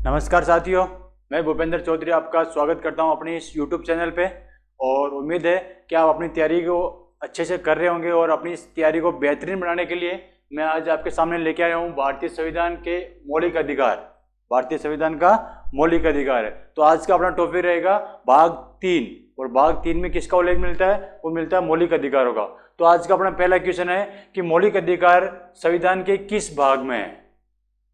नमस्कार साथियों, मैं भूपेंद्र चौधरी आपका स्वागत करता हूं अपने इस YouTube चैनल पे। और उम्मीद है कि आप अपनी तैयारी को अच्छे से कर रहे होंगे और अपनी इस तैयारी को बेहतरीन बनाने के लिए मैं आज आपके सामने लेके आया हूं भारतीय संविधान के मौलिक अधिकार। भारतीय संविधान का मौलिक अधिकार है। तो आज का अपना टॉपिक रहेगा भाग 3, और भाग 3 में किसका उल्लेख मिलता है? वो मिलता है मौलिक अधिकारों का। तो आज का अपना पहला क्वेश्चन है कि मौलिक अधिकार संविधान के किस भाग में है?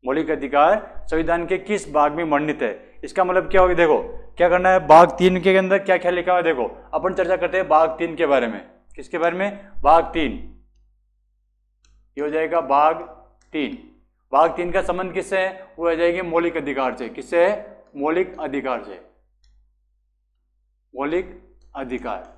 मौलिक अधिकार संविधान के किस भाग में वर्णित है? इसका मतलब क्या होगा? देखो क्या करना है, भाग 3 के अंदर क्या क्या लिखा हुआ है। देखो अपन चर्चा करते हैं भाग 3 के बारे में। किसके बारे में? भाग 3। ये हो जाएगा भाग 3। भाग 3 का संबंध किससे है? वो हो जाएगी मौलिक अधिकार से। किससे है? मौलिक अधिकार से। मौलिक अधिकार।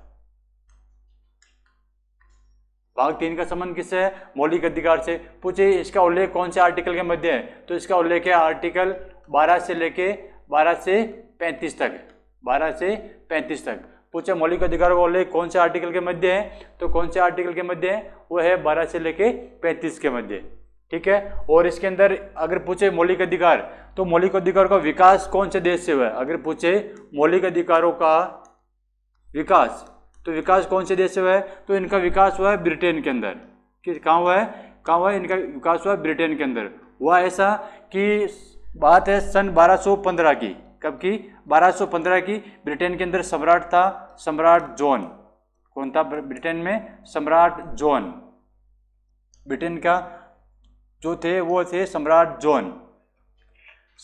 भाग 3 का संबंध किससे है? मौलिक अधिकार से। पूछे इसका उल्लेख कौन से आर्टिकल के मध्य है? तो इसका उल्लेख है आर्टिकल 12 से लेके 12 से 35 तक। 12 से 35 तक। पूछे मौलिक अधिकारों का उल्लेख कौन से आर्टिकल के मध्य है? तो कौन से आर्टिकल के मध्य है? वो है 12 से लेके 35 के मध्य। ठीक है। और इसके अंदर अगर पूछे मौलिक अधिकार, तो मौलिक अधिकारों का विकास कौन से देश से हुआ है? अगर पूछे मौलिक अधिकारों का विकास, तो विकास कौन से देश से हुआ है? तो इनका विकास हुआ है ब्रिटेन के अंदर। कहाँ हुआ है? कहाँ हुआ है? इनका विकास हुआ है ब्रिटेन के अंदर। हुआ ऐसा कि बात है सन 1215 की। कब की? 1215 की। ब्रिटेन के अंदर सम्राट था, सम्राट जॉन। कौन था ब्रिटेन में? सम्राट जॉन। ब्रिटेन का जो थे वो थे सम्राट जॉन।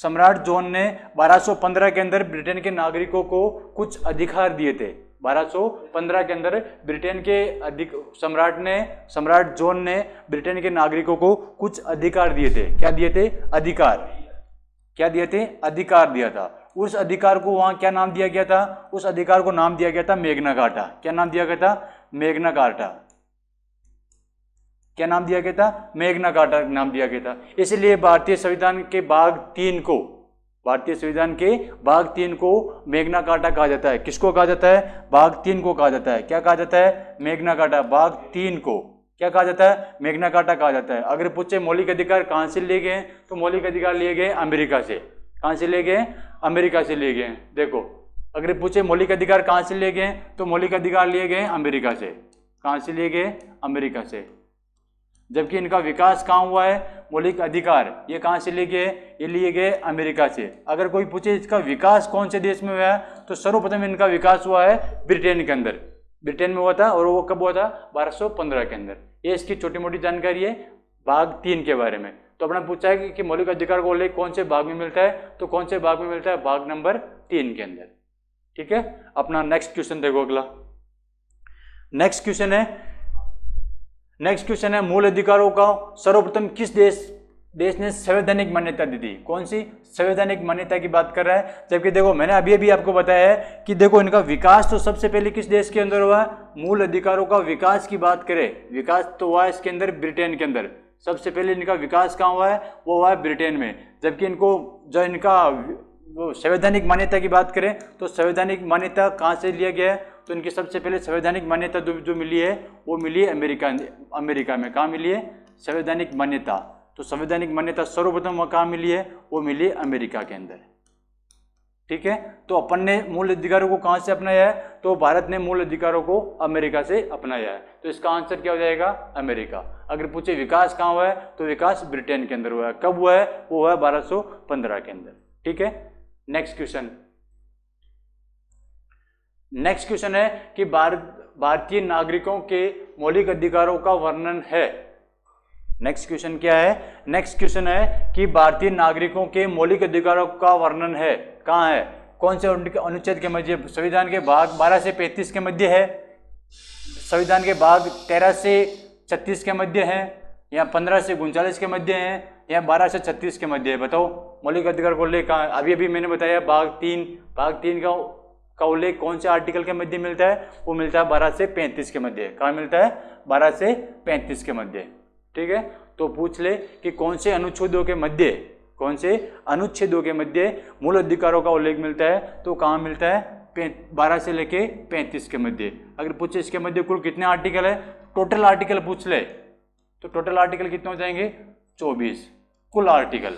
सम्राट जॉन ने 1215 के अंदर ब्रिटेन के नागरिकों को कुछ अधिकार दिए थे। 1215 के अंदर ब्रिटेन के सम्राट जॉन ने ब्रिटेन के नागरिकों को कुछ अधिकार दिए थे। क्या दिए थे? अधिकार। क्या दिए थे? अधिकार दिया था। उस अधिकार को वहां क्या नाम दिया गया था? उस अधिकार को नाम दिया गया था मैग्ना कार्टा। क्या नाम दिया गया था? Magna carta. क्या नाम दिया गया था? मैग्ना कार्टा नाम दिया गया था। इसलिए भारतीय संविधान के भाग 3 को, भारतीय संविधान के भाग 3 को मैग्ना कार्टा कहा जाता है। किसको कहा जाता है? भाग 3 को कहा जाता है। क्या कहा जाता है? Magna carta. भाग 3 को क्या कहा जाता है? मैग्ना कार्टा कहा जाता है। अगर पूछे मौलिक अधिकार कहां से लिए गए, तो मौलिक अधिकार लिए गए अमेरिका से। कहां से लिए गए? अमेरिका से लिए गए। देखो अगर पूछे मौलिक अधिकार कहां से लिए गए, तो मौलिक अधिकार लिए गए अमेरिका से। कहां से लिए गए? अमेरिका से। जबकि इनका विकास कहाँ हुआ है? मौलिक अधिकार ये कहाँ से लिए गए? ये लिए गए अमेरिका से। अगर कोई पूछे इसका विकास कौन से देश में हुआ है, तो सर्वप्रथम इनका विकास हुआ है ब्रिटेन के अंदर। ब्रिटेन में हुआ था। और वो कब हुआ था? 1215 के अंदर। ये इसकी छोटी मोटी जानकारी है भाग 3 के बारे में। तो अपने पूछा है कि मौलिक अधिकार का उल्लेख कौन से भाग में मिलता है, तो कौन से भाग में मिलता है? भाग नंबर 3 के अंदर। ठीक है। अपना नेक्स्ट क्वेश्चन देखो। अगला नेक्स्ट क्वेश्चन है मूल अधिकारों का सर्वप्रथम किस देश ने संवैधानिक मान्यता दी थी? कौन सी संवैधानिक मान्यता की बात कर रहा है? जबकि देखो मैंने अभी आपको बताया है कि देखो इनका विकास तो सबसे पहले किस देश के अंदर हुआ? मूल अधिकारों का विकास की बात करें, विकास तो हुआ है इसके अंदर ब्रिटेन के अंदर। सबसे पहले इनका विकास कहाँ हुआ है? वो हुआ है ब्रिटेन में। जबकि इनको जो इनका वो संवैधानिक मान्यता की बात करें, तो संवैधानिक मान्यता कहाँ से लिया गया है? तो इनकी सबसे पहले संवैधानिक मान्यता जो मिली है वो मिली है अमेरिका में। कहाँ मिली है? संवैधानिक मान्यता। तो संवैधानिक मान्यता सर्वप्रथम कहाँ मिली है? वो मिली है अमेरिका के अंदर। ठीक है। तो अपन ने मूल अधिकारों को कहाँ से अपनाया है? तो भारत ने मूल अधिकारों को अमेरिका से अपनाया है। तो इसका आंसर क्या हो जाएगा? अमेरिका। अगर पूछे विकास कहाँ हुआ है, तो विकास ब्रिटेन के अंदर हुआ है। कब हुआ है? वो हुआ है 1215 के अंदर। ठीक है। नेक्स्ट क्वेश्चन है कि भारतीय नागरिकों के मौलिक अधिकारों का वर्णन है। नेक्स्ट क्वेश्चन क्या है? नेक्स्ट क्वेश्चन है कि भारतीय नागरिकों के मौलिक अधिकारों का वर्णन है। कहाँ है? कौन से अनुच्छेद के मध्य? संविधान के भाग 12 से 35 के मध्य है, संविधान के भाग 13 से 36 के मध्य है, या 15 से 39 के मध्य है, या 12 से 36 के मध्य है? बताओ मौलिक अधिकार को उल्लेख कहाँ? अभी मैंने बताया भाग 3 का उल्लेख कौन से आर्टिकल के मध्य मिलता है? वो मिलता है 12 से 35 के मध्य। कहाँ मिलता है? 12 से 35 के मध्य। ठीक है। तो पूछ ले कि कौन से अनुच्छेदों के मध्य मूल अधिकारों का उल्लेख मिलता है? तो कहाँ मिलता है? 12 से लेके 35 के मध्य। अगर पूछे इसके मध्य कुल कितने आर्टिकल है, टोटल आर्टिकल पूछ ले, तो टोटल आर्टिकल कितने हो जाएंगे? 24 कुल आर्टिकल।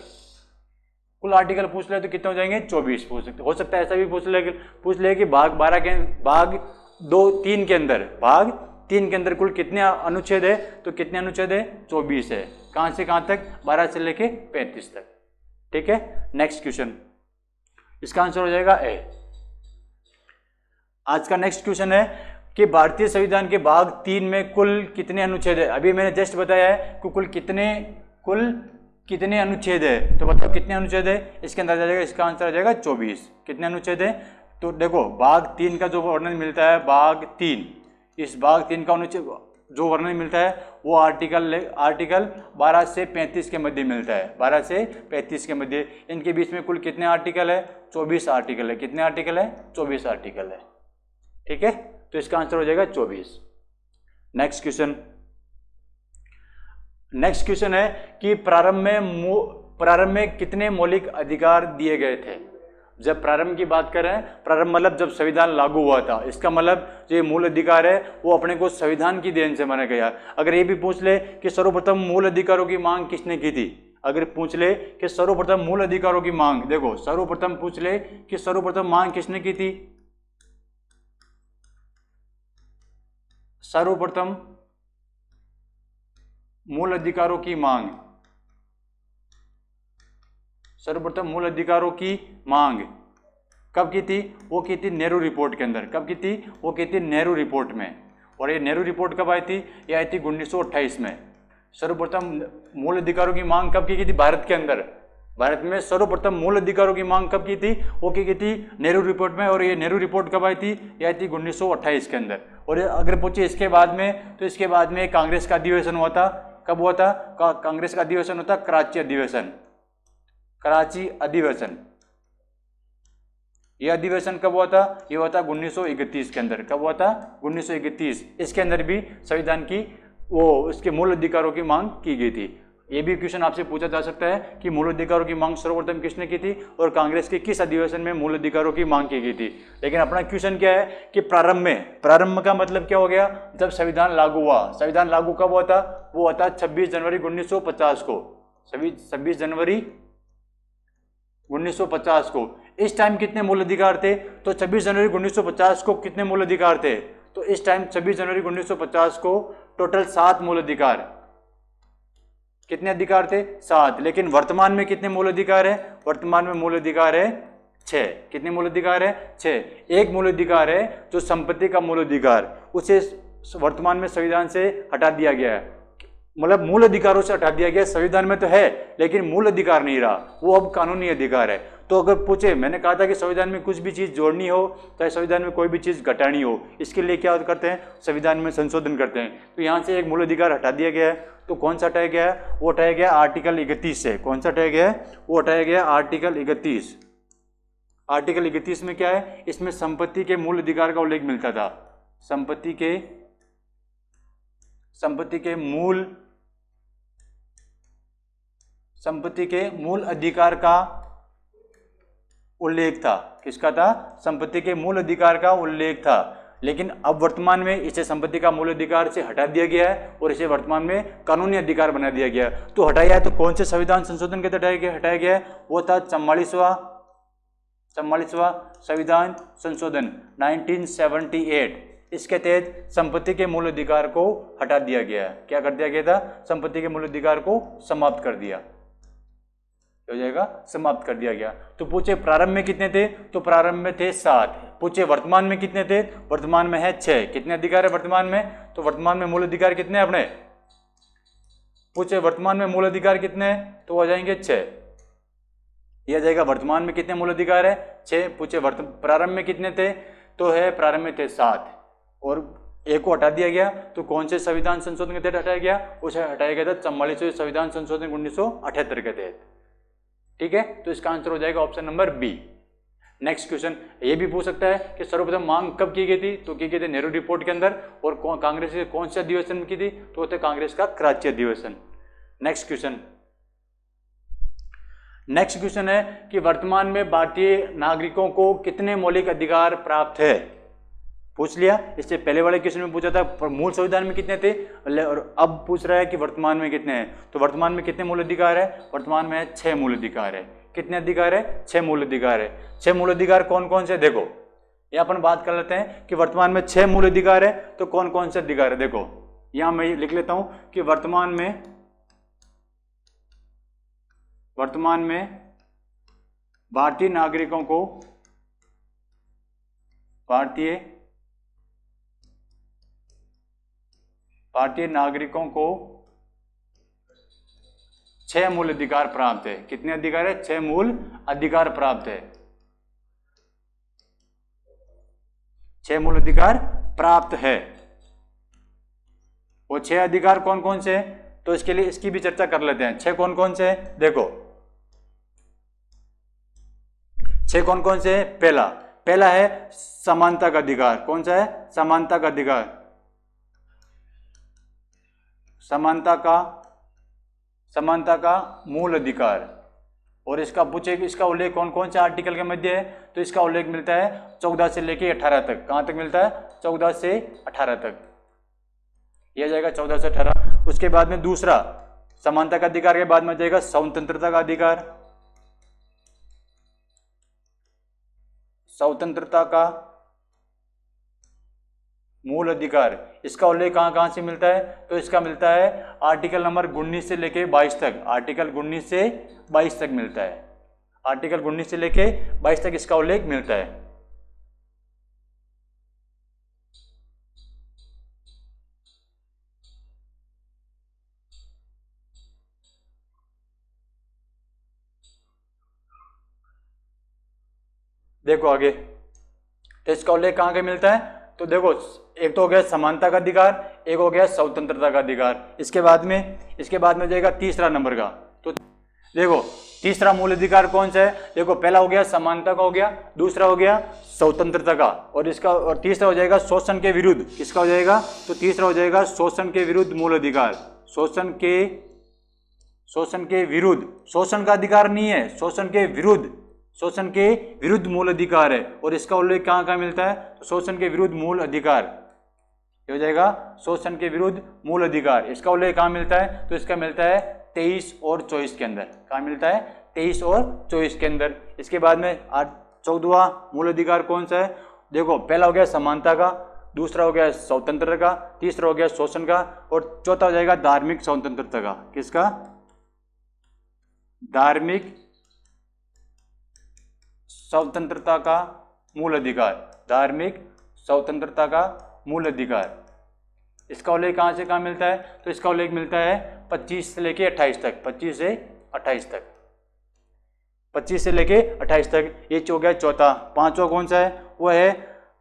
कुल आर्टिकल पूछ ले तो कितने हो जाएंगे, 24 पूछ सकते। हो सकता है ऐसा भी पूछ ले कि भाग 12 के भाग 3 के अंदर, भाग 3 के अंदर कुल कितने अनुच्छेद है, तो कितने अनुच्छेद है, 24 है। कहां से कहां तक, 12 से लेके 35 तक। ठीक है, नेक्स्ट क्वेश्चन, इसका आंसर हो जाएगा ए। आज का नेक्स्ट क्वेश्चन है कि भारतीय संविधान के भाग 3 में कुल कितने अनुच्छेद है। अभी मैंने जस्ट बताया है कि कुल कितने अनुच्छेद है, तो बताओ कितने अनुच्छेद है, इसके अंदर आ जाएगा, इसका आंसर आ जाएगा 24। कितने अनुच्छेद है, तो देखो भाग 3 का जो वर्णन मिलता है, भाग 3, इस भाग 3 का अनुच्छेद जो वर्णन मिलता है वो आर्टिकल 12 से 35 के मध्य मिलता है, 12 से 35 के मध्य। इनके बीच में कुल कितने आर्टिकल है, 24 आर्टिकल है। कितने आर्टिकल है, 24 आर्टिकल है। ठीक है, तो इसका आंसर हो जाएगा 24। नेक्स्ट क्वेश्चन है कि प्रारंभ में कितने मौलिक अधिकार दिए गए थे। जब प्रारंभ की बात करें, प्रारंभ मतलब जब संविधान लागू हुआ था, इसका मतलब जो मूल अधिकार है वो अपने को संविधान की देन से माना गया। अगर ये भी पूछ ले कि सर्वप्रथम मूल अधिकारों की मांग किसने की थी, अगर पूछ ले कि सर्वप्रथम मूल अधिकारों की मांग, देखो सर्वप्रथम पूछ ले कि सर्वप्रथम मांग किसने की थी, सर्वप्रथम मूल अधिकारों की मांग, सर्वप्रथम मूल अधिकारों की मांग कब की थी, वो की थी नेहरू रिपोर्ट के अंदर। कब की थी, वो की थी नेहरू रिपोर्ट में। और ये नेहरू रिपोर्ट कब आई थी, ये आई थी 1928 में। सर्वप्रथम मूल अधिकारों की मांग कब की थी, भारत के अंदर, भारत में सर्वप्रथम मूल अधिकारों की मांग कब की थी, वो की थी नेहरू रिपोर्ट में। और ये नेहरू रिपोर्ट कब आई थी, ये आई थी 1928 के अंदर। और अगर पूछे इसके बाद में, तो इसके बाद में कांग्रेस का अधिवेशन हुआ था। कब हुआ था, कांग्रेस का अधिवेशन होता कराची अधिवेशन, कराची अधिवेशन। यह अधिवेशन कब हुआ था, यह हुआ था 1931 के अंदर। कब हुआ था, 1931। इसके अंदर भी संविधान की उसके मूल अधिकारों की मांग की गई थी। ये भी क्वेश्चन आपसे पूछा जा सकता है कि मूल अधिकारों की मांग सर्वप्रथम किसने की थी और कांग्रेस के किस अधिवेशन में मूल अधिकारों की मांग की गई थी। लेकिन अपना क्वेश्चन क्या है कि प्रारंभ का मतलब क्या हो गया, जब संविधान लागू हुआ। संविधान लागू कब हुआ था, वो हुआ था 26 जनवरी 1950 को, 26 जनवरी 1950 को। इस टाइम कितने मूल अधिकार थे, तो 26 जनवरी 1950 को कितने मूल अधिकार थे, तो इस टाइम 26 जनवरी 1950 को टोटल 7 मूल अधिकार, कितने अधिकार थे, 7। लेकिन वर्तमान में कितने मूल अधिकार है, वर्तमान में मूल अधिकार है 6। कितने मूल अधिकार है, 6। एक मूल अधिकार है जो संपत्ति का मूल अधिकार, उसे वर्तमान में संविधान से हटा दिया गया है, मतलब मूल अधिकारों से हटा दिया गया। संविधान में तो है लेकिन मूल अधिकार नहीं रहा, वो अब कानूनी अधिकार है। तो अगर पूछे, मैंने कहा था कि संविधान में कुछ भी चीज़ जोड़नी हो चाहे संविधान में कोई भी चीज़ घटानी हो, इसके लिए क्या करते हैं, संविधान में संशोधन करते हैं। तो यहाँ से एक मूल अधिकार हटा दिया गया है, तो कौन सा हटाया गया है, वो हटाया गया आर्टिकल 31 से। कौन सा हटाया गया है, वो हटाया गया आर्टिकल 31। आर्टिकल 31 में क्या है, इसमें संपत्ति के मूल अधिकार का उल्लेख मिलता था। संपत्ति के मूल अधिकार का उल्लेख था। किसका था, संपत्ति के मूल अधिकार का उल्लेख था। लेकिन अब वर्तमान में इसे संपत्ति का मूल अधिकार से हटा दिया गया है और इसे वर्तमान में कानूनी अधिकार बना दिया गया है। तो हटाया है तो कौन से संविधान संशोधन के तहत हटाया गया है, वो था 44वां संविधान संशोधन 1978। इसके तहत संपत्ति के मूल अधिकार को हटा दिया गया है। क्या कर दिया गया था, संपत्ति के मूल अधिकार को समाप्त कर दिया, हो जाएगा समाप्त कर दिया गया। तो पूछे प्रारंभ में कितने थे, तो प्रारंभ में थे 7। पूछे वर्तमान में कितने थे, वर्तमान में है 6। कितने अधिकार है वर्तमान में, तो वर्तमान में मूल अधिकार कितने हैं अपने, पूछे वर्तमान में मूल अधिकार कितने हैं, तो हो जाएंगे 6। यह जाएगा वर्तमान में कितने मूल अधिकार है, 6। पूछे प्रारंभ में कितने थे, तो है प्रारंभ में थे 7 और एक को हटा दिया गया। तो कौन से संविधान संशोधन के तहत हटाया गया, उसे हटाया गया था 44वें संविधान संशोधन 1978 के तहत। ठीक है, तो इसका आंसर हो जाएगा option number B. Next question ये भी पूछ सकता है कि सर्वप्रथम मांग कब की गई थी, तो की गई थी नेहरू रिपोर्ट के अंदर। और कांग्रेस के कौन से अधिवेशन में की थी, तो होते कांग्रेस का कराची अधिवेशन। नेक्स्ट क्वेश्चन है कि वर्तमान में भारतीय नागरिकों को कितने मौलिक अधिकार प्राप्त है, पूछ लिया। इससे पहले वाले क्वेश्चन में पूछा था मूल संविधान में कितने थे, और अब पूछ रहा है कि वर्तमान में कितने हैं। तो वर्तमान में कितने मूल अधिकार है, वर्तमान में 6 मूल अधिकार है। कितने अधिकार है? 6 मूल अधिकार है। 6 मूल अधिकार कौन कौन से? देखो ये अपन बात कर लेते हैं कि वर्तमान में 6 मूल अधिकार है तो कौन कौन से अधिकार है। देखो यहां मैं लिख लेता हूं कि वर्तमान में भारतीय नागरिकों को 6 मूल अधिकार प्राप्त है। कितने अधिकार है? 6 मूल अधिकार प्राप्त है। 6 मूल अधिकार प्राप्त है। वो 6 अधिकार कौन कौन से हैं? तो इसके लिए इसकी भी चर्चा कर लेते हैं। 6 कौन कौन से हैं? देखो 6 कौन कौन से हैं? पहला है समानता का अधिकार। कौन सा है? समानता का अधिकार। समानता का मूल अधिकार। और इसका पूछे कि इसका उल्लेख कौन कौन से आर्टिकल के मध्य है, तो इसका उल्लेख मिलता है 14 से लेके 18 तक। कहां तक मिलता है? 14 से 18 तक। यह जाएगा 14 से 18। उसके बाद में दूसरा समानता का अधिकार के बाद में जाएगा स्वतंत्रता का अधिकार। स्वतंत्रता का मूल अधिकार, इसका उल्लेख कहां कहां से मिलता है? तो इसका मिलता है आर्टिकल नंबर 19 से लेके 22 तक। आर्टिकल 19 से 22 तक मिलता है। आर्टिकल 19 से लेके 22 तक इसका उल्लेख मिलता है। देखो आगे तो इसका उल्लेख कहां के मिलता है? तो देखो एक तो हो गया समानता का अधिकार, एक हो गया स्वतंत्रता का अधिकार। इसके बाद में जाएगा तीसरा नंबर का। तो देखो तीसरा मूल अधिकार कौन सा है? देखो पहला हो गया समानता का हो गया, दूसरा हो गया स्वतंत्रता का, और तीसरा हो जाएगा शोषण के विरुद्ध। किसका हो जाएगा? तो तीसरा हो जाएगा शोषण के विरुद्ध मूल अधिकार। शोषण के विरुद्ध, शोषण का अधिकार नहीं है, शोषण के विरुद्ध मूल अधिकार है। और इसका उल्लेख कहां कहां मिलता है? तो शोषण के विरुद्ध मूल अधिकार हो जाएगा शोषण के विरुद्ध मूल अधिकार। इसका उल्लेख कहां मिलता है? तो इसका मिलता है 23 और 24 के अंदर। कहां मिलता है? 23 और 24 के अंदर। इसके बाद में 14वां मूल अधिकार कौन सा है? देखो पहला हो गया समानता का, दूसरा हो गया स्वतंत्रता का, तीसरा हो गया शोषण का, और चौथा हो जाएगा धार्मिक स्वतंत्रता का। किसका? धार्मिक स्वतंत्रता का मूल अधिकार। धार्मिक स्वतंत्रता का मूल अधिकार। इसका उल्लेख कहां से कहां मिलता है? तो इसका उल्लेख मिलता है 25 से लेके 28 तक। 25 से 28 तक। 25 से लेके 28 तक। ये हो गया चौथा। पांचवा कौन सा है? वो है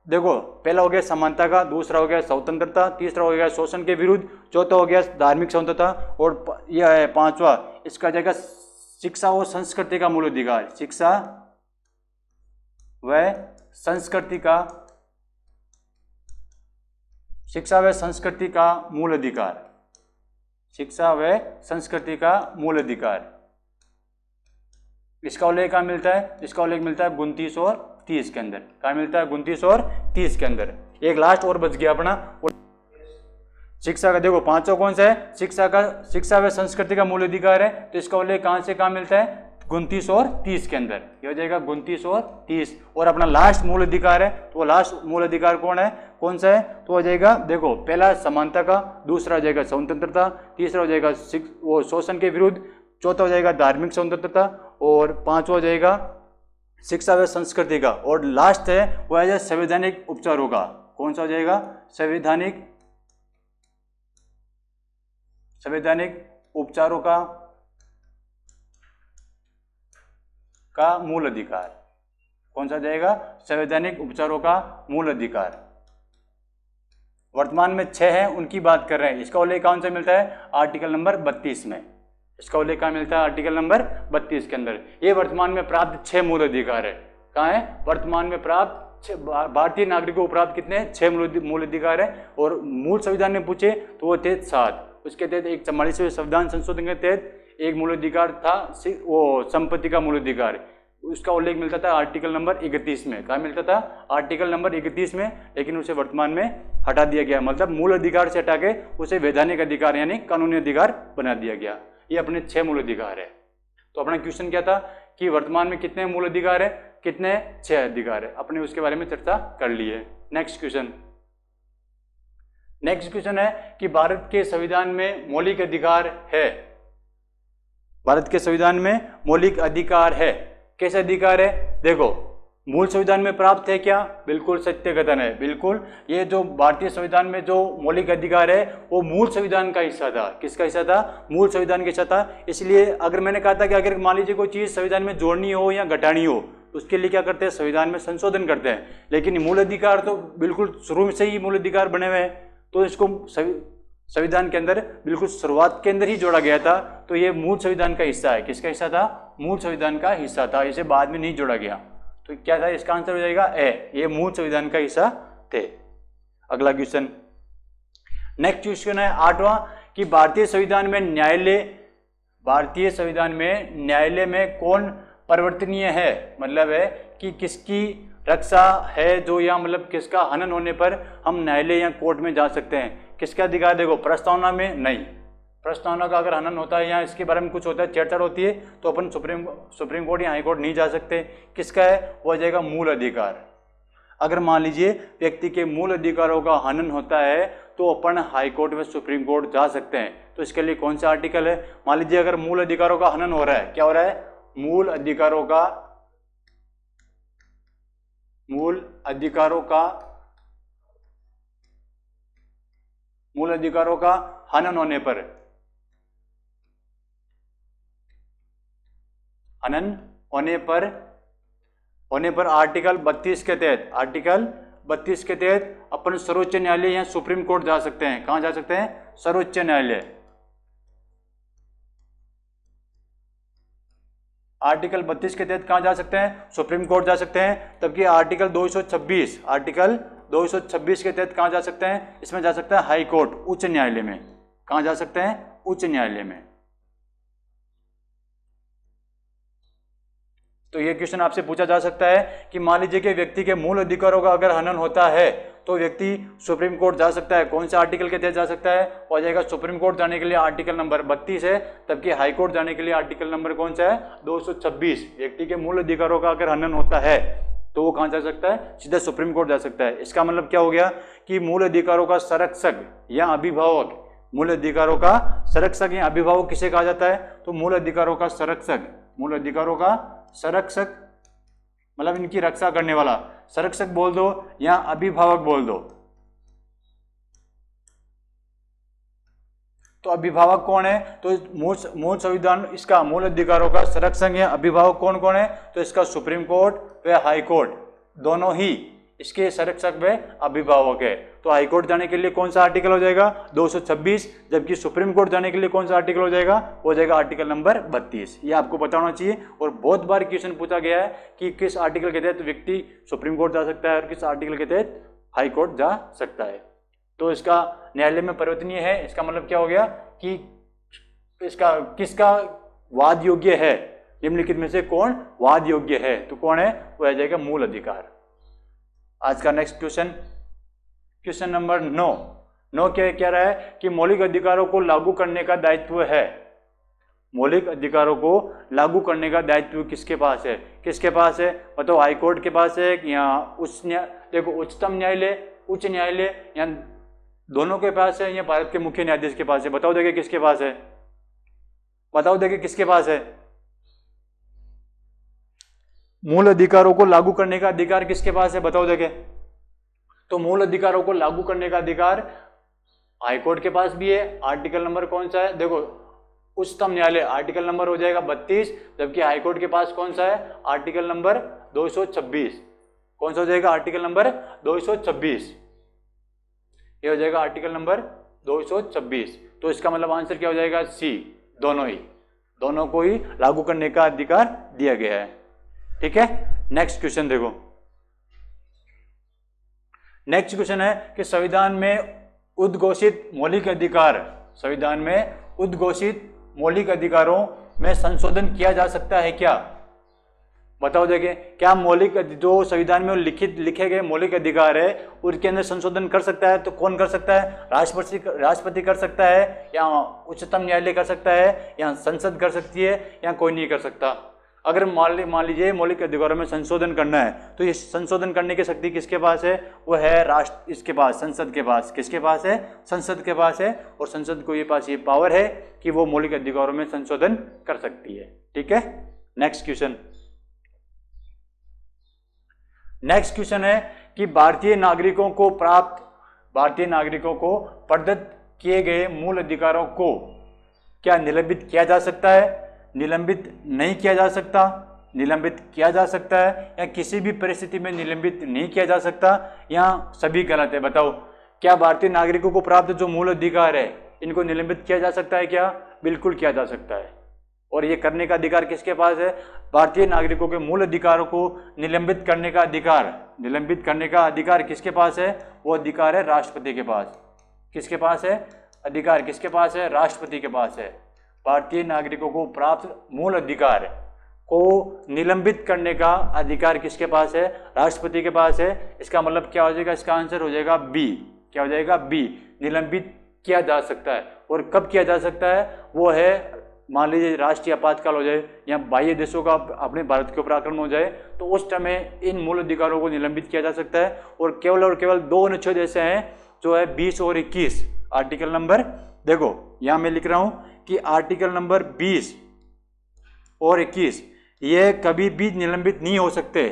देखो पहला हो गया समानता का, दूसरा हो गया स्वतंत्रता, तीसरा हो गया शोषण के विरुद्ध, चौथा हो गया धार्मिक स्वतंत्रता, और यह है पांचवा इसका जाएगा शिक्षा और संस्कृति का मूल अधिकार। शिक्षा व संस्कृति का मूल अधिकार। शिक्षा व संस्कृति का मूल अधिकार। इसका उल्लेख कहां मिलता है? इसका उल्लेख मिलता है 29 और 30 के अंदर। कहां मिलता है? 29 और 30 के अंदर। एक लास्ट और बच गया अपना शिक्षा का। देखो पांचवा कौन सा है? शिक्षा व संस्कृति का मूल अधिकार है। तो इसका उल्लेख कहां से कहां मिलता है? 29 और 30 के अंदर। ये हो जाएगा 29 और 30। और अपना लास्ट मूल अधिकार है, तो वो लास्ट मूल अधिकार कौन सा है? तो हो जाएगा देखो पहला समानता का, दूसरा हो जाएगा स्वतंत्रता, तीसरा हो जाएगा वो शोषण के विरुद्ध, चौथा हो जाएगा धार्मिक स्वतंत्रता, और पांचवा हो जाएगा शिक्षा व संस्कृति का, और लास्ट है वो है संवैधानिक उपचारों का। कौन सा हो जाएगा? संवैधानिक उपचारों का मूल अधिकार। कौन सा जाएगा? संवैधानिक उपचारों का मूल अधिकार। वर्तमान में 6 हैं, उनकी बात कर रहे हैं। इसका उल्लेख कौन सा मिलता है? आर्टिकल नंबर 32 में। इसका उल्लेख कहां मिलता है? आर्टिकल नंबर 32 के अंदर। ये वर्तमान में प्राप्त 6 मूल अधिकार है। कहां है? वर्तमान में प्राप्त भारतीय नागरिकों को प्राप्त कितने? 6 मूल अधिकार है। और मूल संविधान में पूछे तो वो थे 7। उसके तहत एक 44वें संविधान संशोधन के तहत एक मूल अधिकार था वो संपत्ति का मूल अधिकार। उसका उल्लेख मिलता था आर्टिकल नंबर 31 में। कहाँ मिलता था? आर्टिकल नंबर 31 में। लेकिन उसे वर्तमान में हटा दिया गया, मतलब मूल अधिकार से हटा के उसे वैधानिक अधिकार यानी कानूनी अधिकार बना दिया गया। ये अपने 6 मूल अधिकार है। तो अपना क्वेश्चन क्या था कि वर्तमान में कितने मूल अधिकार है, कितने 6 अधिकार है। अपने उसके बारे में चर्चा कर ली है। नेक्स्ट क्वेश्चन है कि भारत के संविधान में मौलिक अधिकार है। भारत के संविधान में मौलिक अधिकार है। कैसे अधिकार है? देखो, मूल संविधान में प्राप्त है क्या? बिल्कुल सत्य कथन है, बिल्कुल। ये जो भारतीय संविधान में जो मौलिक अधिकार है वो मूल संविधान का हिस्सा था। किसका हिस्सा था? मूल संविधान का हिस्सा था। इसलिए अगर मैंने कहा था कि अगर मान लीजिए कोई चीज संविधान में जोड़नी हो या घटानी हो तो उसके लिए क्या करते हैं? संविधान में संशोधन करते हैं। लेकिन मूल अधिकार तो बिल्कुल शुरू से ही मूल अधिकार बने हुए हैं, तो इसको संविधान के अंदर बिल्कुल शुरुआत के अंदर ही जोड़ा गया था। तो ये मूल संविधान का हिस्सा है। किसका हिस्सा था? मूल संविधान का हिस्सा था। इसे बाद में नहीं जोड़ा गया। तो क्या था? इसका आंसर हो जाएगा ए, ये मूल संविधान का हिस्सा थे। अगला क्वेश्चन, नेक्स्ट क्वेश्चन है 8वां कि भारतीय संविधान न्यायालय में कौन परिवर्तनीय है? मतलब है कि किसकी रक्षा है जो, या मतलब किसका हनन होने पर हम न्यायालय या कोर्ट में जा सकते हैं। किसका अधिकार? देखो, प्रस्तावना में नहीं। प्रस्तावना का अगर हनन होता है या इसके बारे में कुछ होता है, छेड़छाड़ होती है, तो अपन सुप्रीम कोर्ट या हाई कोर्ट नहीं जा सकते। किसका है? वो आ जाएगा मूल अधिकार। अगर मान लीजिए व्यक्ति के मूल अधिकारों का हनन होता है तो अपन हाई कोर्ट में सुप्रीम कोर्ट जा सकते हैं। तो इसके लिए कौन सा आर्टिकल है? मान लीजिए अगर मूल अधिकारों का हनन हो रहा है, क्या हो रहा है? मूल अधिकारों का हनन होने पर आर्टिकल 32 के तहत अपन सर्वोच्च न्यायालय या सुप्रीम कोर्ट जा सकते हैं। कहां जा सकते हैं? सर्वोच्च न्यायालय। आर्टिकल 32 के तहत कहां जा सकते हैं? सुप्रीम कोर्ट जा सकते हैं। तबकि आर्टिकल 226 के तहत कहां जा सकते हैं? इसमें जा सकते हैं हाई कोर्ट, उच्च न्यायालय में। कहां जा सकते हैं? उच्च न्यायालय में। तो ये क्वेश्चन आपसे पूछा जा सकता है कि मान लीजिए कि व्यक्ति के मूल अधिकारों का अगर हनन होता है तो व्यक्ति सुप्रीम कोर्ट जा सकता है। कौन से आर्टिकल के तहत जा सकता है? हो जाएगा सुप्रीम कोर्ट जाने के लिए आर्टिकल नंबर 32 है। तबकि हाई कोर्ट जाने के लिए आर्टिकल नंबर कौन सा है? 226। व्यक्ति के मूल अधिकारों का अगर हनन होता है तो वो कहां जा सकता है? सीधा सुप्रीम कोर्ट जा सकता है। इसका मतलब क्या हो गया कि मूल अधिकारों का संरक्षक या अभिभावक, मूल अधिकारों का संरक्षक या अभिभावक किसे कहा जाता है? तो मूल अधिकारों का संरक्षक मतलब इनकी रक्षा करने वाला, संरक्षक बोल दो या अभिभावक बोल दो। तो अभिभावक कौन है? तो मूल संविधान इसका मूल अधिकारों का संरक्षक या अभिभावक कौन कौन है? तो इसका सुप्रीम कोर्ट व हाई कोर्ट दोनों ही इसके संरक्षक व अभिभावक है। तो हाई कोर्ट जाने के लिए कौन सा आर्टिकल हो जाएगा? 226। जबकि सुप्रीम कोर्ट जाने के लिए कौन सा आर्टिकल हो जाएगा? हो जाएगा आर्टिकल नंबर 32। ये आपको पता होना चाहिए। और बहुत बार क्वेश्चन पूछा गया है कि किस आर्टिकल के तहत व्यक्ति सुप्रीम कोर्ट जा सकता है और किस आर्टिकल के तहत हाई कोर्ट जा सकता है। तो इसका न्यायालय में परिवर्तनीय है, इसका मतलब क्या हो गया कि इसका किसका वाद योग्य है? निम्नलिखित में से कौन वाद योग्य है? तो कौन है? वो आ जाएगा मूल अधिकार। आज का नेक्स्ट क्वेश्चन नंबर 9 क्या कह रहा है कि मौलिक अधिकारों को लागू करने का दायित्व है। मौलिक अधिकारों को लागू करने का दायित्व किसके पास है? किसके पास है? मतलब हाई कोर्ट के पास है या देखो उच्चतम न्यायालय, उच्च न्यायालय या दोनों के पास है या भारत के मुख्य न्यायाधीश के पास है? बताओ देखिए किसके पास है? बताओ देखिए किसके पास है? मूल अधिकारों को लागू करने का अधिकार किसके पास है? बताओ देखे। तो मूल अधिकारों को लागू करने का अधिकार हाई कोर्ट के पास भी है। आर्टिकल नंबर कौन सा है? देखो उच्चतम न्यायालय आर्टिकल नंबर हो जाएगा 32। जबकि हाई कोर्ट के पास कौन सा है? Article number 226। कौन सा हो जाएगा? Article number 226। ये हो जाएगा आर्टिकल नंबर 226। तो इसका मतलब आंसर क्या हो जाएगा? सी, दोनों को ही लागू करने का अधिकार दिया गया है। ठीक है, नेक्स्ट क्वेश्चन देखो। नेक्स्ट क्वेश्चन है कि संविधान में उद्घोषित मौलिक अधिकारों में संशोधन किया जा सकता है क्या? बताओ देखिए, क्या मौलिक जो संविधान में लिखे गए मौलिक अधिकार है उसके अंदर संशोधन कर सकता है? तो कौन कर सकता है? राष्ट्रपति कर सकता है या उच्चतम न्यायालय कर सकता है या संसद कर सकती है या कोई नहीं कर सकता? अगर मान लीजिए मौलिक अधिकारों में संशोधन करना है तो ये संशोधन करने की शक्ति किसके पास है? वो है राष्ट्र, इसके पास, संसद के पास। किसके पास है? संसद के पास है। और संसद को ये पास ये पावर है कि वो मौलिक अधिकारों में संशोधन कर सकती है। ठीक है, नेक्स्ट क्वेश्चन। नेक्स्ट क्वेश्चन है कि भारतीय नागरिकों को प्रदत्त किए गए मूल अधिकारों को क्या निलंबित किया जा सकता है, निलंबित नहीं किया जा सकता, निलंबित किया जा सकता है, या किसी भी परिस्थिति में निलंबित नहीं किया जा सकता, या सभी गलत है? बताओ, क्या भारतीय नागरिकों को प्राप्त जो मूल अधिकार है इनको निलंबित किया जा सकता है क्या? बिल्कुल किया जा सकता है। और ये करने का अधिकार किसके पास है? भारतीय नागरिकों के मूल अधिकारों को निलंबित करने का अधिकार किसके पास है? वो अधिकार है राष्ट्रपति के पास। किसके पास है? अधिकार किसके पास है? राष्ट्रपति के पास है। भारतीय नागरिकों को प्राप्त मूल अधिकार को निलंबित करने का अधिकार किसके पास है? राष्ट्रपति के पास है। इसका मतलब क्या हो जाएगा? इसका आंसर हो जाएगा बी। क्या हो जाएगा? बी, निलंबित किया जा सकता है। और कब किया जा सकता है? वो है, मान लीजिए राष्ट्रीय आपातकाल हो जाए या बाह्य देशों का अपने भारत के ऊपर आक्रमण हो जाए, तो उस समय इन मूल अधिकारों को निलंबित किया जा सकता है। और केवल दो अनुच्छेद ऐसे हैं जो है 20 और 21। आर्टिकल नंबर, देखो यहां मैं लिख रहा हूं कि आर्टिकल नंबर 20 और 21 ये कभी भी निलंबित नहीं हो सकते,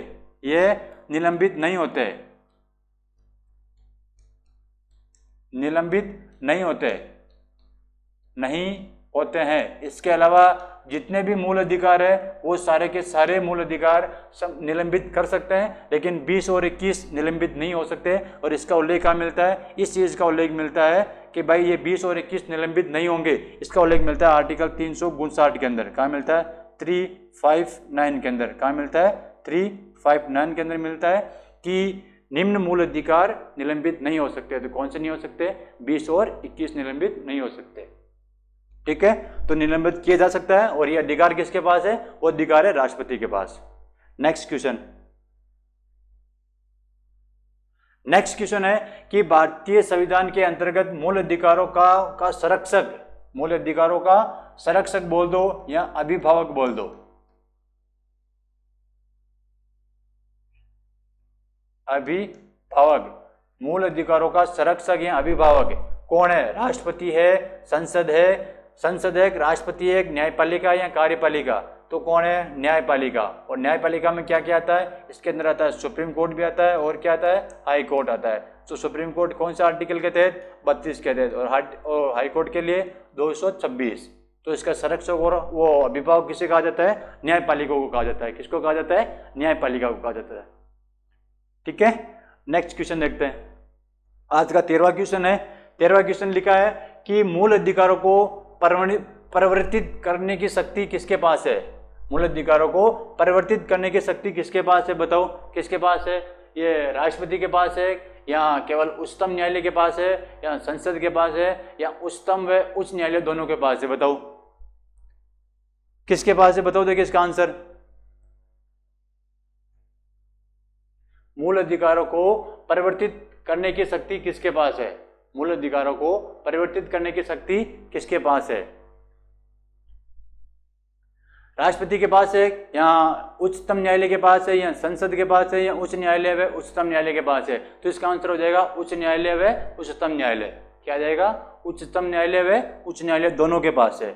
ये निलंबित नहीं होते, निलंबित नहीं होते हैं। इसके अलावा जितने भी मूल अधिकार है वो सारे के सारे मूल अधिकार सब निलंबित कर सकते हैं, लेकिन 20 और 21 निलंबित नहीं हो सकते। और इसका उल्लेख कहाँ मिलता है? इस चीज़ का उल्लेख मिलता है कि भाई ये 20 और 21 निलंबित नहीं होंगे। इसका उल्लेख मिलता है आर्टिकल 359 के अंदर। कहाँ मिलता है? 359 के अंदर। कहाँ मिलता है? 359 के अंदर मिलता है कि निम्न मूल अधिकार निलंबित नहीं हो सकते। तो कौन से नहीं हो सकते? 20 और 21 निलंबित नहीं हो सकते। ठीक है, तो निलंबित किया जा सकता है। और ये अधिकार किसके पास है? वो अधिकार है राष्ट्रपति के पास। नेक्स्ट क्वेश्चन है कि भारतीय संविधान के अंतर्गत मूल अधिकारों का संरक्षक बोल दो या अभिभावक बोल दो। अभिभावक, मूल अधिकारों का संरक्षक या अभिभावक कौन है? राष्ट्रपति है, संसद है, राष्ट्रपति है, न्यायपालिका या कार्यपालिका? तो कौन है? न्यायपालिका। और न्यायपालिका में क्या क्या आता है? इसके अंदर आता है सुप्रीम कोर्ट भी आता है, और क्या आता है? हाई कोर्ट आता है। तो सुप्रीम कोर्ट कौन सा आर्टिकल के तहत? 32 के तहत। और हाई कोर्ट के लिए 226। तो इसका संरक्षक और वो अभिभावक किसे कहा जाता है? न्यायपालिका को कहा जाता है। किसको कहा जाता है? न्यायपालिका को कहा जाता है। ठीक है, नेक्स्ट क्वेश्चन देखते हैं। आज का 13वां क्वेश्चन है। 13वां क्वेश्चन लिखा है कि मूल अधिकारों को परिवर्तित करने की शक्ति किसके पास है? मूल अधिकारों को परिवर्तित करने की शक्ति किसके पास है? बताओ, किसके पास है? ये राष्ट्रपति के पास है, या केवल उच्चतम न्यायालय के पास है, या संसद के पास है, या उच्चतम व उच्च न्यायालय दोनों के पास है? बताओ किसके पास है? बताओ, देखिए इसका आंसर। मूल अधिकारों को परिवर्तित करने की शक्ति किसके पास है? मूल अधिकारों को परिवर्तित करने की शक्ति किसके पास है? राष्ट्रपति के पास है, या उच्चतम न्यायालय के पास है, या संसद के पास है, या उच्च न्यायालय व उच्चतम न्यायालय के पास है? तो इसका आंसर हो जाएगा उच्च न्यायालय व उच्चतम न्यायालय। क्या जाएगा? उच्चतम न्यायालय व उच्च न्यायालय दोनों के पास है।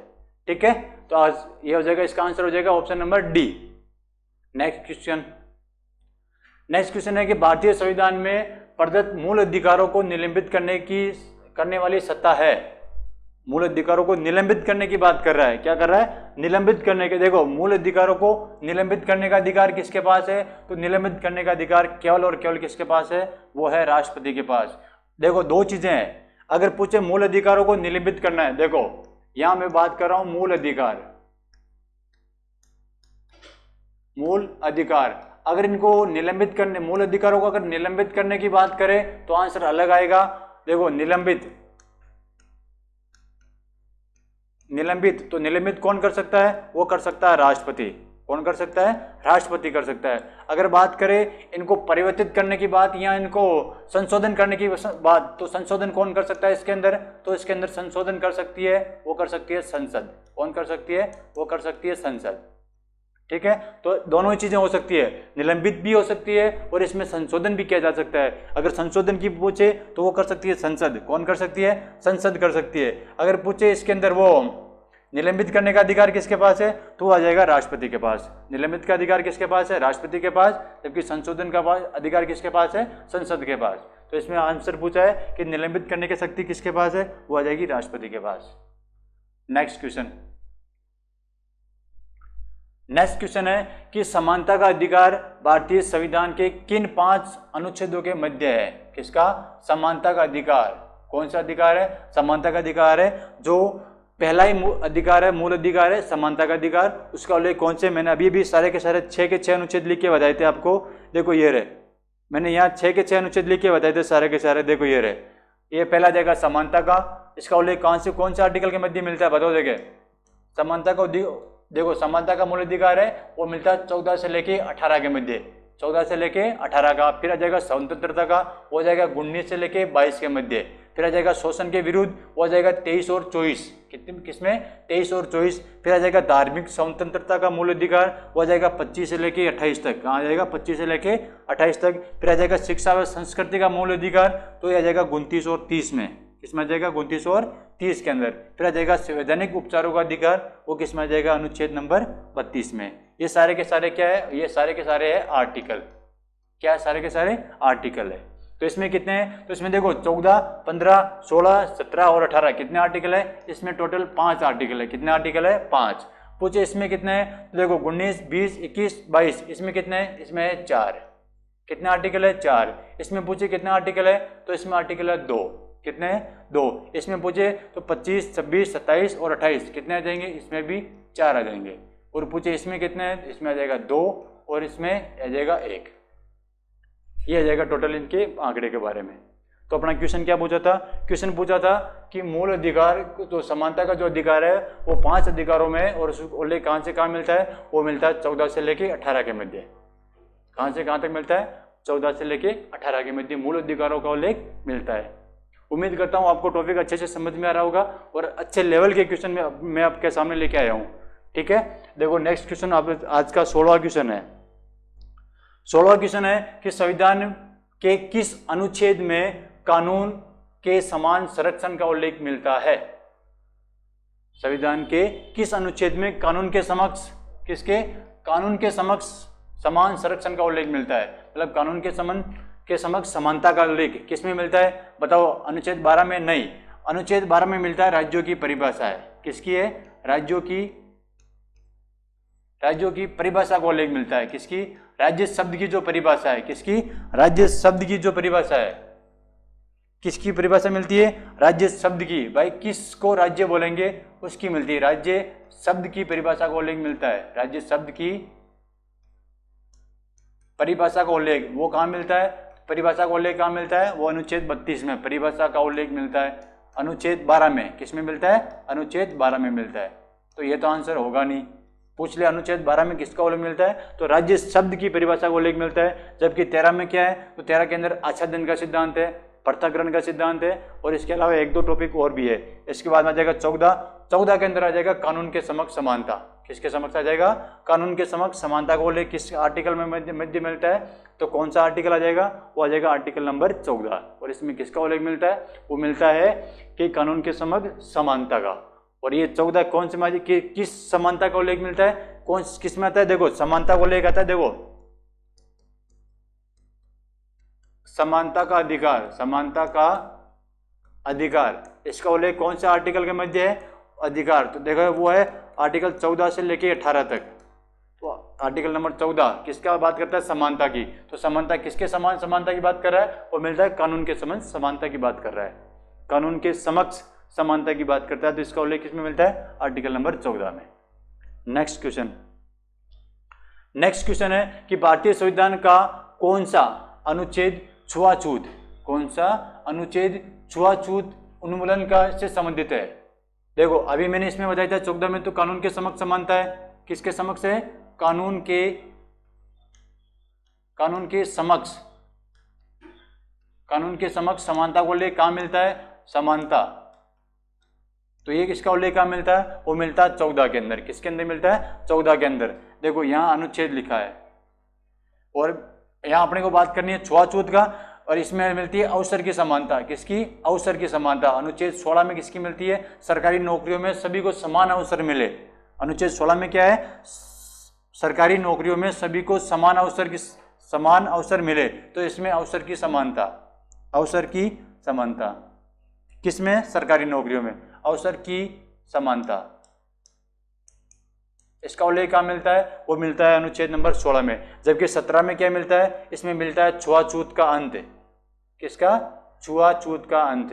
ठीक है, तो आज ये हो जाएगा, इसका आंसर हो जाएगा option number D. Next question है कि भारतीय संविधान में प्रदत्त मूल अधिकारों को निलंबित करने वाली सत्ता है। मूल अधिकारों को निलंबित करने की बात कर रहा है। क्या कर रहा है? निलंबित करने के। देखो, मूल अधिकारों को निलंबित करने का अधिकार किसके पास है? तो निलंबित करने का अधिकार केवल और केवल किसके पास है? वो है राष्ट्रपति के पास। देखो, दो चीजें हैं। अगर पूछे मूल अधिकारों को निलंबित करना है, देखो यहां मैं बात कर रहा हूं मूल अधिकार। अगर इनको निलंबित करने, मूल अधिकारों को अगर निलंबित करने की बात करें तो आंसर अलग आएगा। देखो, निलंबित तो निलंबित कौन कर सकता है? वो कर सकता है राष्ट्रपति। कौन कर सकता है? राष्ट्रपति कर सकता है। अगर बात करें इनको परिवर्तित करने की बात या इनको संशोधन करने की बात, तो संशोधन कौन कर सकता है इसके अंदर? तो इसके अंदर संशोधन कर सकती है, वो कर सकती है संसद। कौन कर सकती है? वो कर सकती है संसद। ठीक है, तो दोनों ही चीजें हो सकती है, निलंबित भी हो सकती है और इसमें संशोधन भी किया जा सकता है। अगर संशोधन की पूछे तो वो कर सकती है संसद। कौन कर सकती है? संसद कर सकती है। अगर पूछे इसके अंदर वो निलंबित करने का अधिकार किसके पास है, तो आ जाएगा राष्ट्रपति के पास। निलंबित का अधिकार किसके पास है? राष्ट्रपति के पास। जबकि संशोधन का अधिकार किसके पास है? संसद के पास। तो इसमें आंसर पूछा है कि निलंबित करने की शक्ति किसके पास है, वो आ जाएगी राष्ट्रपति के पास। नेक्स्ट क्वेश्चन है कि समानता का अधिकार भारतीय संविधान के किन 5 अनुच्छेदों के मध्य है? किसका? समानता का अधिकार। कौन सा अधिकार है? समानता का अधिकार है। जो पहला ही अधिकार है, मूल अधिकार है समानता का अधिकार। उसका उल्लेख कौन से? मैंने अभी भी सारे के सारे 6 के 6 अनुच्छेद लिख के बताए थे आपको। देखो ये रहे, मैंने यहाँ 6 के 6 अनुच्छेद लिख के बताए थे सारे के सारे। देखो ये रहे, ये पहला जाएगा समानता का। इसका उल्लेख कौन से आर्टिकल के मध्य मिलता है? बताओ। देखे समानता को देखो, समानता का मूल अधिकार है वो मिलता है 14 से लेके 18 के मध्य, 14 से लेके 18 का। फिर आ जाएगा स्वतंत्रता का, वो जाएगा 19 से लेके 22 के मध्य। फिर आ जाएगा शोषण के विरुद्ध, वो आ जाएगा 23 और 24। किसमें? 23 और 24। फिर आ जाएगा धार्मिक स्वतंत्रता का मूल अधिकार, वो आ जाएगा 25 से लेके 28 तक। कहाँ आ जाएगा? 25 से लेके 28 तक। फिर आ जाएगा शिक्षा व संस्कृति का मूल अधिकार, तो ये आ जाएगा 29 और 30 में। किसमें आ जाएगा? 29 और 30 के अंदर। फिर आ जाएगा संवैधानिक उपचारों का अधिकार, वो किसमें आ जाएगा? अनुच्छेद नंबर 32 में। ये सारे के सारे क्या है? ये सारे के सारे है आर्टिकल। क्या है? सारे के सारे आर्टिकल है। तो इसमें कितने हैं? तो इसमें देखो 14, 15, 16, 17 और 18 कितने आर्टिकल है? इसमें टोटल 5 आर्टिकल है। कितने आर्टिकल है? 5। पूछे इसमें कितने हैं? तो देखो 19, 20, 21, 22, इसमें कितने हैं? इसमें है 4। कितने आर्टिकल है? 4। इसमें पूछे कितने आर्टिकल है? तो इसमें आर्टिकल है 2। कितने हैं? 2। इसमें पूछे तो 25, 26, 27 और 28 कितने आ जाएंगे? इसमें भी 4 आ जाएंगे। और पूछे इसमें कितने हैं? इसमें आ जाएगा 2 और इसमें आ जाएगा 1। ये आ जाएगा टोटल इनके आंकड़े के बारे में। तो अपना क्वेश्चन क्या पूछा था? क्वेश्चन पूछा था कि मूल अधिकार, तो समानता का जो अधिकार है वो 5 अधिकारों में, और उसको उल्लेख कहाँ से कहाँ मिलता है? वो मिलता है 14 से लेके 18 के मध्य। कहाँ से कहाँ तक मिलता है? 14 से लेके 18 के मध्य मूल अधिकारों का उल्लेख मिलता है। उम्मीद करता हूँ आपको टॉपिक अच्छे से समझ में आ रहा होगा और अच्छे लेवल के क्वेश्चन में मैं आपके सामने लेके आया हूँ। ठीक है, देखो नेक्स्ट क्वेश्चन आज का 16वां क्वेश्चन है। 16वां क्वेश्चन है कि संविधान के किस अनुच्छेद में कानून के समान संरक्षण का उल्लेख मिलता है? संविधान के किस अनुच्छेद में कानून के समक्ष, किसके? कानून के समक्ष समान संरक्षण का उल्लेख मिलता है। मतलब कानून के समक्ष समानता का उल्लेख किसमें मिलता है? बताओ। अनुच्छेद 12 में नहीं, अनुच्छेद 12 में मिलता है राज्यों की परिभाषा है। किसकी है? राज्यों की परिभाषा का उल्लेख मिलता है। किसकी? राज्य शब्द की जो परिभाषा है। किसकी? राज्य शब्द की जो परिभाषा है। किसकी परिभाषा मिलती है? राज्य शब्द की। भाई किसको राज्य बोलेंगे उसकी मिलती है। राज्य शब्द की परिभाषा का उल्लेख मिलता है। राज्य शब्द की परिभाषा का उल्लेख वो कहाँ मिलता है? परिभाषा का उल्लेख कहाँ मिलता है? वो अनुच्छेद 32 में परिभाषा का उल्लेख मिलता है। अनुच्छेद 12 में किसमें मिलता है? अनुच्छेद 12 में मिलता है। तो ये तो आंसर होगा नहीं। पूछ ले अनुच्छेद 12 में किसका उल्लेख मिलता है? तो राज्य शब्द की परिभाषा का उल्लेख मिलता है। जबकि 13 में क्या है? तो 13 के अंदर आच्छादन का सिद्धांत है, पृथक्करण का सिद्धांत है, और इसके अलावा 1-2 टॉपिक और भी है। इसके बाद में आ जाएगा 14 के अंदर आ जाएगा कानून के समक्ष समानता। किसके समक्ष आ जाएगा? कानून के समक्ष समानता का उल्लेख किस आर्टिकल में मध्य मिलता है? तो कौन सा आर्टिकल आ जाएगा? वो आ जाएगा आर्टिकल नंबर 14। और इसमें किसका उल्लेख मिलता है? वो मिलता है कि कानून के समक्ष समानता का। और ये 14 कौन से किस समानता का उल्लेख मिलता है? कौन किस में आता है? देखो समानता का उल्लेख आता है। देखो समानता का अधिकार, समानता का अधिकार, इसका उल्लेख कौन से आर्टिकल के मध्य है? अधिकार। तो देखो वो है आर्टिकल 14 से लेके 18 तक। तो आर्टिकल नंबर 14 किसका बात करता है? समानता की। तो समानता किसके समान समानता की बात कर रहा है? वो मिलता है कानून के समान समानता की बात कर रहा है। कानून के समक्ष समानता की बात करता है। तो इसका उल्लेख किसमें मिलता है? आर्टिकल नंबर 14 में। नेक्स्ट क्वेश्चन है कि भारतीय संविधान का कौन सा अनुच्छेद छुआछूत, कौन सा अनुच्छेद छुआछूत उन्मूलन का से संबंधित है? देखो अभी मैंने इसमें बताया था 14 में तो कानून के समक्ष समानता है। किसके समक्ष है? कानून के समक्ष समानता को उल्लेख कहाँ मिलता है? समानता। तो ये किसका उल्लेख कहाँ मिलता है? वो मिलता है 14 के अंदर। किसके अंदर मिलता है? 14 के अंदर। देखो यहाँ अनुच्छेद लिखा है, और यहाँ अपने को बात करनी है छुआछूत का, और इसमें मिलती है अवसर की समानता। किसकी? अवसर की समानता। अनुच्छेद 16 में किसकी मिलती है? सरकारी नौकरियों में सभी को समान अवसर मिले। अनुच्छेद 16 में क्या है? सरकारी नौकरियों में सभी को समान अवसर मिले, तो इसमें अवसर की समानता, अवसर की समानता किसमें? सरकारी नौकरियों में अवसर की समानता। इसका उल्लेख कहाँ मिलता है? वो मिलता है अनुच्छेद नंबर 16 में। जबकि 17 में क्या मिलता है? इसमें मिलता है छुआछूत का अंत। किसका? छुआछूत का अंत,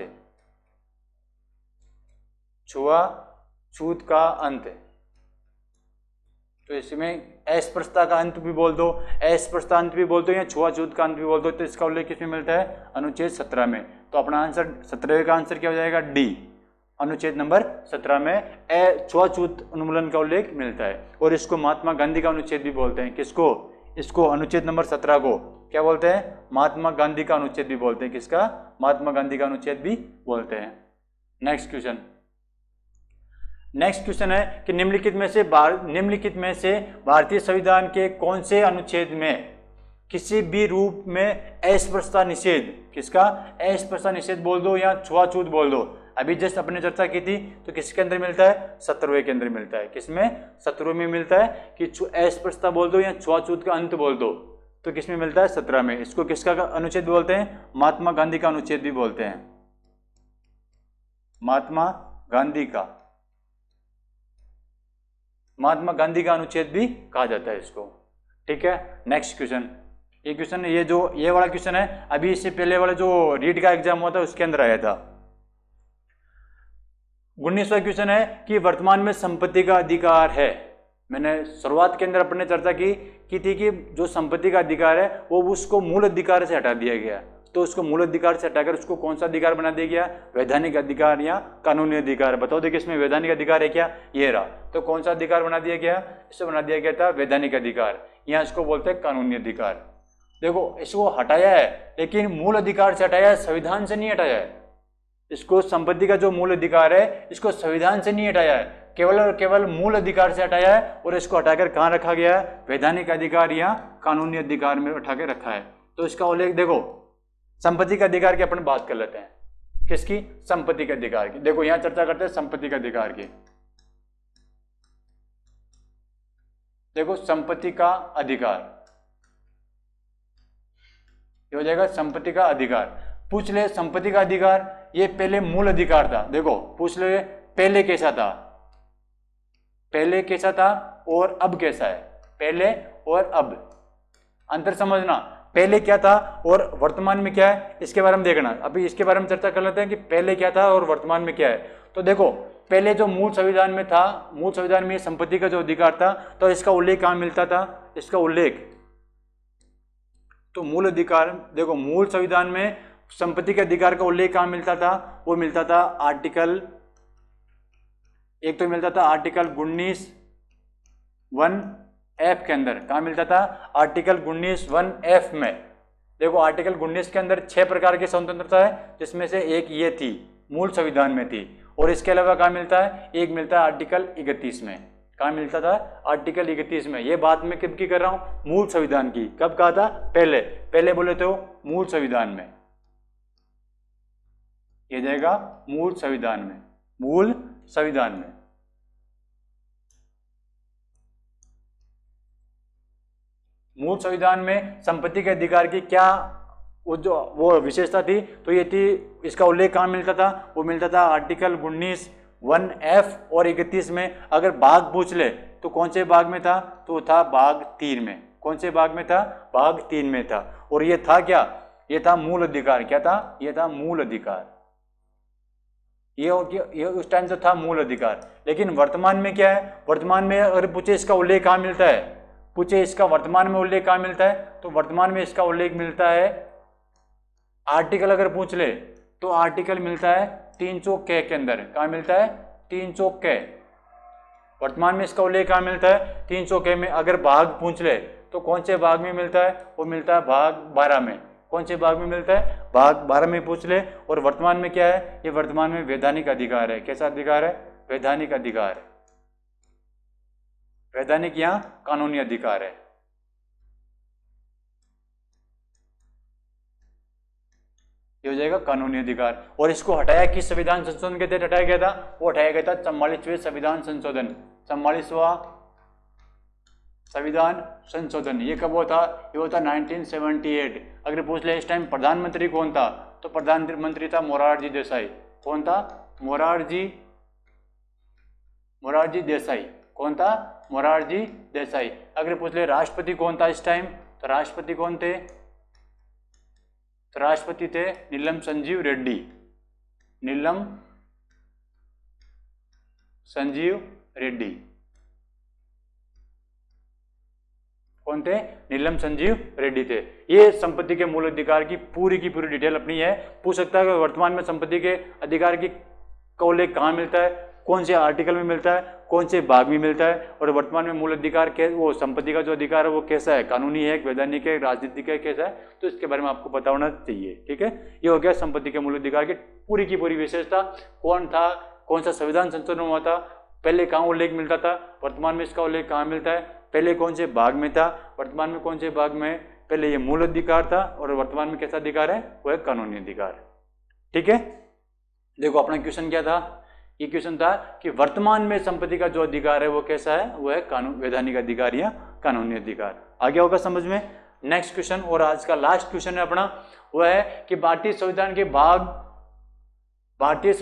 छुआछूत का अंत। तो इसमें अस्पृश्यता का अंत भी बोल दो, अस्पृश्यता अंत भी बोल दो, या छुआछूत का अंत भी बोल दो, तो इसका उल्लेख किसमें मिलता है? अनुच्छेद 17 में। तो अपना आंसर 17वें का आंसर क्या हो जाएगा? डी। अनुच्छेद नंबर 17 में छुआछूत उन्मूलन का उल्लेख मिलता है, और इसको महात्मा गांधी का अनुच्छेद भी बोलते हैं। किसको? इसको अनुच्छेद नंबर 17 को क्या बोलते हैं? महात्मा गांधी का अनुच्छेद भी बोलते हैं। किसका? महात्मा गांधी का अनुच्छेद भी बोलते हैं। नेक्स्ट क्वेश्चन है कि निम्नलिखित में से भारतीय संविधान के कौन से अनुच्छेद में किसी भी रूप में अस्पृश्यता निषेध, किसका? अस्पृश्यता निषेध बोल दो या छुआछूत बोल दो, अभी जस्ट अपने चर्चा की थी, तो किसके अंदर मिलता है? 17वें के अंदर मिलता है। किसमें? 17वें में मिलता है कि अस्पृश्यता बोल दो या छुआछूत का अंत बोल दो, तो किसमें मिलता है? 17 में। इसको किसका अनुच्छेद बोलते हैं? महात्मा गांधी का अनुच्छेद भी बोलते हैं। महात्मा गांधी का अनुच्छेद भी कहा जाता है इसको। ठीक है। नेक्स्ट क्वेश्चन, ये वाला क्वेश्चन है, अभी इससे पहले वाला जो रीट का एग्जाम हुआ था उसके अंदर आया था। 19वां क्वेश्चन है कि वर्तमान में संपत्ति का अधिकार है। मैंने शुरुआत के अंदर अपने चर्चा की थी कि जो संपत्ति का अधिकार है वो उसको मूल अधिकार से हटा दिया गया, तो उसको मूल अधिकार से हटाकर उसको कौन सा अधिकार बना दिया गया? वैधानिक अधिकार या कानूनी अधिकार। बताओ देखिए इसमें वैधानिक अधिकार है क्या? ये रहा। तो कौन सा अधिकार बना दिया गया? इसको बना दिया गया था वैधानिक अधिकार, या इसको बोलते हैं कानूनी अधिकार। देखो इसको हटाया है, लेकिन मूल अधिकार से हटाया है, संविधान से नहीं हटाया है। इसको संपत्ति का जो मूल अधिकार है इसको संविधान से नहीं हटाया है, केवल और केवल मूल अधिकार से हटाया है, और इसको हटाकर कहाँ रखा गया है? वैधानिक अधिकार या कानूनी अधिकार में उठा के रखा है। तो इसका उल्लेख देखो, संपत्ति का अधिकार की अपन बात कर लेते हैं। किसकी? संपत्ति के अधिकार की। देखो यहां चर्चा करते हैं संपत्ति का अधिकार की। देखो संपत्ति का अधिकार, ये हो जाएगा संपत्ति का अधिकार। पूछ ले संपत्ति का अधिकार, ये पहले मूल अधिकार था। देखो पूछ ले पहले कैसा था, पहले कैसा था और अब कैसा है? पहले और अब अंतर समझना, पहले क्या था और वर्तमान में क्या है, इसके बारे में देखना। अभी इसके बारे में चर्चा कर लेते हैं कि पहले क्या था और वर्तमान में क्या है। तो देखो पहले जो मूल संविधान में था, मूल संविधान में संपत्ति का जो अधिकार था, तो इसका उल्लेख कहाँ मिलता था? इसका उल्लेख तो मूल अधिकार, देखो मूल संविधान में संपत्ति के अधिकार का उल्लेख कहाँ मिलता था? वो मिलता था आर्टिकल, एक तो मिलता था आर्टिकल 19(1)(f) के अंदर। कहाँ मिलता था? आर्टिकल 19(1)(f) में। देखो आर्टिकल 19 के अंदर 6 प्रकार की स्वतंत्रता है, जिसमें से एक ये थी, मूल संविधान में थी। और इसके अलावा कहाँ मिलता है? एक मिलता है आर्टिकल 31 में। कहाँ मिलता था? आर्टिकल 31 में। ये बात मैं कब की कर रहा हूँ? मूल संविधान की। कब कहा था? पहले, पहले बोले तो मूल संविधान में। ये जाएगा मूल संविधान में, मूल संविधान में। मूल संविधान में संपत्ति के अधिकार की क्या वो विशेषता थी? तो ये थी, इसका उल्लेख कहाँ मिलता था? वो मिलता था आर्टिकल 19(1)(f) और 31 में। अगर भाग पूछ ले तो कौन से भाग में था? तो था भाग 3 में। कौन से भाग में था? भाग 3 में था। और ये था क्या? ये था मूल अधिकार। क्या था? ये था मूल अधिकार। ये उस टाइम जो था मूल अधिकार। लेकिन वर्तमान में क्या है? वर्तमान में अगर पूछे इसका उल्लेख कहाँ मिलता है, पूछे इसका वर्तमान में उल्लेख कहाँ मिलता है, तो वर्तमान में इसका उल्लेख मिलता है, आर्टिकल अगर पूछ ले तो आर्टिकल मिलता है 300K के अंदर। कहाँ मिलता है? 300K। वर्तमान में इसका उल्लेख कहाँ मिलता है? 300K में। अगर भाग पूछ ले तो कौन से भाग में मिलता है? वो मिलता है भाग 12 में। कौन से भाग में मिलता है? भाग 12 में पूछ ले। और वर्तमान में क्या है? ये वर्तमान में वैधानिक अधिकार है। कैसा अधिकार है? वैधानिक अधिकार। वैधानिक या कानूनी अधिकार है। ये हो जाएगा कानूनी अधिकार। और इसको हटाया किस संविधान संशोधन के तहत हटाया गया था? वो हटाया गया था 44वें संविधान संशोधन, 44वां संविधान संशोधन। ये कब हुआ था? ये हुआ था 1978। अगर पूछ ले इस टाइम प्रधानमंत्री कौन था, तो प्रधानमंत्री था मोरारजी देसाई। कौन था? मोरारजी देसाई। कौन था? मोरारजी देसाई। अगर पूछ ले राष्ट्रपति कौन था इस टाइम, तो राष्ट्रपति कौन थे? तो राष्ट्रपति थे नीलम संजीव रेड्डी। नीलम संजीव रेड्डी। कौन थे? नीलम संजीव रेड्डी थे। ये संपत्ति के मूल अधिकार की पूरी डिटेल अपनी है। पूछ सकता है कि वर्तमान में संपत्ति के अधिकार की का उल्लेख कहाँ मिलता है, कौन से आर्टिकल में मिलता है, कौन से भाग में मिलता है, और वर्तमान में मूल अधिकार के वो संपत्ति का जो अधिकार है वो कैसा है, कानूनी है, वैधानिक है, राजनीतिक है, कैसा है, तो इसके बारे में आपको पता होना चाहिए। ठीक है, ये हो गया संपत्ति के मूल अधिकार की पूरी विशेषता। कौन था, कौन सा संविधान संशोधन हुआ था, पहले कहाँ उल्लेख मिलता था, वर्तमान में इसका उल्लेख कहाँ मिलता है, पहले कौन से भाग में था, वर्तमान में कौन से भाग में, पहले ये मूल अधिकार था और वर्तमान में कैसा अधिकार है, वो है कानूनी अधिकार। ठीक है, देखो अपना क्वेश्चन क्या था, ये क्वेश्चन था कि वर्तमान में संपत्ति का जो अधिकार है वो कैसा है, वो है कानून वैधानिक अधिकार या कानूनी अधिकार। आ गया होगा समझ में। नेक्स्ट क्वेश्चन और आज का लास्ट क्वेश्चन है अपना, वो है कि भारतीय संविधान के भाग, भारतीय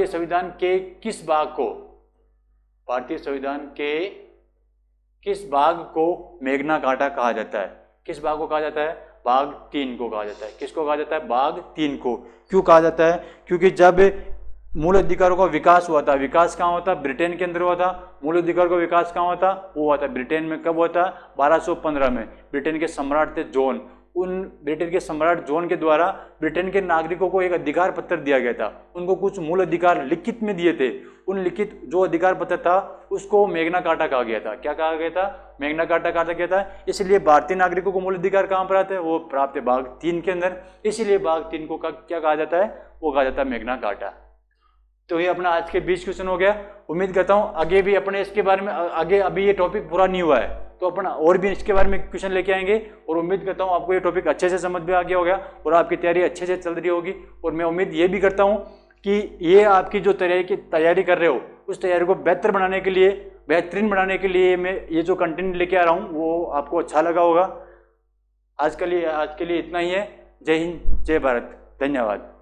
संविधान के किस भाग को, भारतीय संविधान के किस भाग को मेग्ना कार्टा कहा जाता है? किस भाग को कहा जाता है? भाग 3 को कहा जाता है। किसको कहा जाता है? भाग 3 को। क्यों कहा जाता है? क्योंकि जब मूल अधिकारों का विकास हुआ था, विकास कहाँ हुआ था? ब्रिटेन के अंदर हुआ था। मूल अधिकार का विकास कहाँ हुआ था? वो हुआ था ब्रिटेन में। कब हुआ था? 1215 में। ब्रिटेन के सम्राट थे जॉन, उन ब्रिटेन के सम्राट जॉन के द्वारा ब्रिटेन के नागरिकों को एक अधिकार पत्र दिया गया था। उनको कुछ मूल अधिकार लिखित में दिए थे। उन लिखित जो अधिकार पत्र था उसको मेग्ना कार्टा कहा गया था। क्या कहा गया था? मेग्ना कार्टा कहा गया था। इसलिए भारतीय नागरिकों को मूल अधिकार कहाँ पर आते हैं? वो प्राप्त है भाग 3 के अंदर। इसीलिए भाग 3 को क्या कहा जाता है? वो कहा जाता है मेग्ना कार्टा। तो ये अपना आज के 20 क्वेश्चन हो गया। उम्मीद करता हूँ आगे भी अपने इसके बारे में, आगे अभी ये टॉपिक पूरा नहीं हुआ है तो अपना और भी इसके बारे में क्वेश्चन लेके आएंगे, और उम्मीद करता हूँ आपको ये टॉपिक अच्छे से समझ में आ गया होगा और आपकी तैयारी अच्छे से चल रही होगी। और मैं उम्मीद ये भी करता हूँ कि ये आपकी जो तैयारी कर रहे हो उस तैयारी को बेहतर बनाने के लिए, बेहतरीन बनाने के लिए मैं ये जो कंटेंट लेके आ रहा हूँ वो आपको अच्छा लगा होगा। आज के लिए इतना ही है। जय हिंद, जय भारत, धन्यवाद।